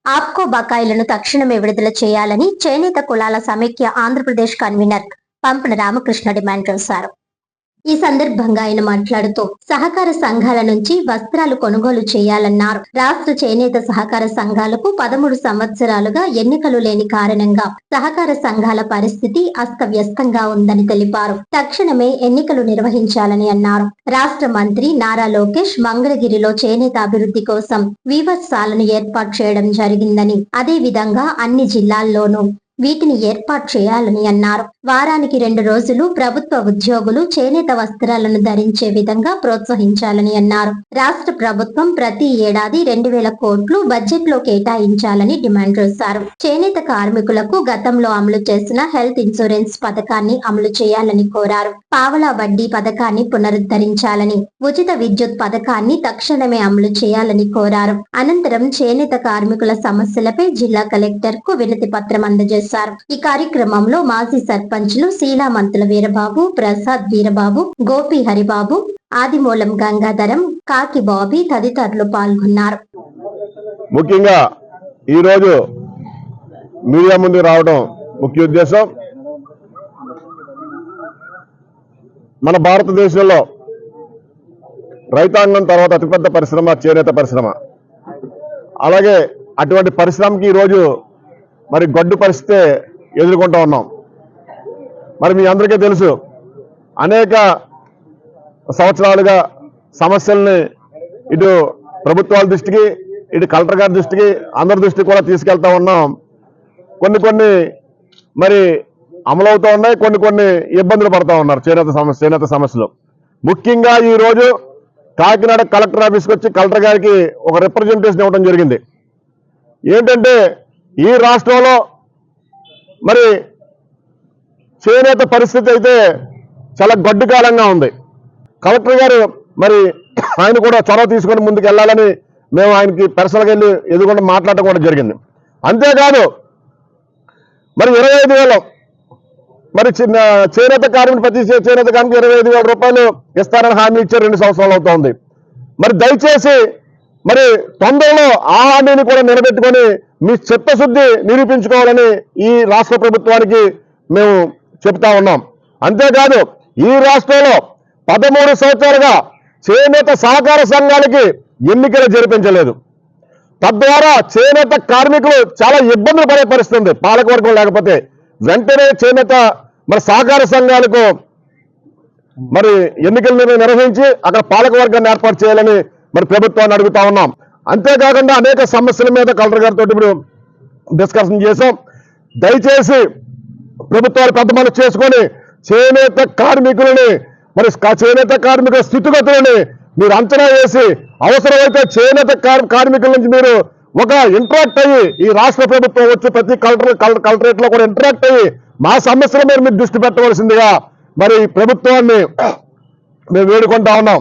ఆప్కో బకాయిలను తక్షణమే విడుదల చేయాలని చేనేత కులాల సమైక్య ఆంధ్రప్రదేశ్ కన్వీనర్ పంపన రామకృష్ణ డిమాండ్ చేశారు. ఈ సందర్భంగా ఆయన మాట్లాడుతూ సహకార సంఘాల నుంచి వస్త్రాలు కొనుగోలు చేయాలన్నారు. రాష్ట్ర చేనేత సహకార సంఘాలకు 13 సంవత్సరాలుగా ఎన్నికలు లేని కారణంగా సహకార సంఘాల పరిస్థితి అస్తవ్యస్తంగా ఉందని తెలిపారు. తక్షణమే ఎన్నికలు నిర్వహించాలని అన్నారు. రాష్ట్ర మంత్రి నారా లోకేష్ మంగళగిరిలో చేనేత అభివృద్ధి కోసం వీవర్సాలను ఏర్పాటు చేయడం జరిగిందని, అదే విధంగా అన్ని జిల్లాల్లోనూ వీటిని ఏర్పాటు చేయాలని అన్నారు. వారానికి 2 రోజులు ప్రభుత్వ ఉద్యోగులు చేనేత వస్త్రాలను ధరించే విధంగా ప్రోత్సహించాలని అన్నారు. రాష్ట్ర ప్రభుత్వం ప్రతి ఏడాది 2,000 కోట్లు బడ్జెట్ లో కేటాయించాలని డిమాండ్ చేశారు. చేనేత కార్మికులకు గతంలో అమలు చేసిన హెల్త్ ఇన్సూరెన్స్ పథకాన్ని అమలు చేయాలని కోరారు. పావలా వడ్డీ పథకాన్ని పునరుద్ధరించాలని, ఉచిత విద్యుత్ పథకాన్ని తక్షణమే అమలు చేయాలని కోరారు. అనంతరం చేనేత కార్మికుల సమస్యలపై జిల్లా కలెక్టర్ కు వినతి పత్రం అందజేశారు. ఈ కార్యక్రమంలో మాజీ సర్పంచ్లు శీలామంతుల వీరబాబు, ప్రసాద్ వీరబాబు, గోపి హరిబాబు, ఆదిమూలం గంగాధరం, కాకి బాబీ తదితరులు పాల్గొన్నారు. ముఖ్యంగా ఈరోజు మీడియా ముందు రావడం ముఖ్య ఉద్దేశం, మన భారతదేశంలో రైతాంగం తర్వాత అతిపెద్ద పరిశ్రమ చేనేత పరిశ్రమ. అలాగే అటువంటి పరిశ్రమకి ఈరోజు మరి గడ్డు పరిస్థితి ఎదుర్కొంటూ ఉన్నాం. మరి మీ అందరికీ తెలుసు, అనేక సంవత్సరాలుగా సమస్యల్ని ఇటు ప్రభుత్వాల దృష్టికి, ఇటు కలెక్టర్ గారి దృష్టికి, అందరి దృష్టికి కూడా తీసుకెళ్తా ఉన్నాం. కొన్ని మరి అమలవుతూ ఉన్నాయి, కొన్ని ఇబ్బందులు పడుతూ ఉన్నారు చేనేత సమస్యలు. ముఖ్యంగా ఈరోజు కాకినాడ కలెక్టర్ ఆఫీస్కి వచ్చి కలెక్టర్ గారికి ఒక రిప్రజెంటేషన్ ఇవ్వడం జరిగింది. ఏంటంటే ఈ రాష్ట్రంలో మరి చేనేత పరిస్థితి అయితే చాలా గడ్డు కాలంగా ఉంది. కలెక్టర్ గారు మరి ఆయన కూడా చొరవ తీసుకొని ముందుకు వెళ్ళాలని మేము ఆయనకి పర్సనల్గా వెళ్ళి ఎదుగుండా మాట్లాడటం కూడా జరిగింది. అంతేకాదు మరి 25,000 మరి చేనేత కార్మికులు ప్రతి చేనేత కార్మికులు 25,000 రూపాయలు ఇస్తారని హామీ ఇచ్చారు. 2 సంవత్సరాలు అవుతోంది. మరి దయచేసి మరి తొందరలో ఆ హామీని కూడా నిలబెట్టుకొని మీ చిత్తశుద్ధి నిరూపించుకోవాలని ఈ రాష్ట్ర ప్రభుత్వానికి మేము చెప్తా ఉన్నాం. అంతేకాదు ఈ రాష్ట్రంలో 13 సంవత్సరాలుగా చేనేత సహకార సంఘాలకి ఎన్నికలు జరిపించలేదు. తద్వారా చేనేత కార్మికులు చాలా ఇబ్బందులు పడే పరిస్థితి. పాలకవర్గం లేకపోతే వెంటనే చేనేత మరి సహకార సంఘాలకు మరి ఎన్నికలను నిర్వహించి అక్కడ పాలకవర్గాన్ని ఏర్పాటు చేయాలని మరి ప్రభుత్వాన్ని అడుగుతా ఉన్నాం. అంతేకాకుండా అనేక సమస్యల మీద కలెక్టర్ గారితో ఇప్పుడు డిస్కషన్ చేశాం. దయచేసి ప్రభుత్వాలు పెద్ద మనసు చేసుకొని చేనేత కార్మికులని మరి చేనేత కార్మికుల స్థితిగతులని మీరు అంచనా వేసి అవసరమైతే చేనేత కార్మికుల నుంచి మీరు ఒక ఇంటరాక్ట్ అయ్యి ఈ రాష్ట్ర ప్రభుత్వం వచ్చి ప్రతి కలెక్టరేట్ లో కూడా ఇంటరాక్ట్ అయ్యి మా సమస్యల మీద మీరు దృష్టి పెట్టవలసిందిగా మరి ప్రభుత్వాన్ని మేము వేడుకుంటా ఉన్నాం.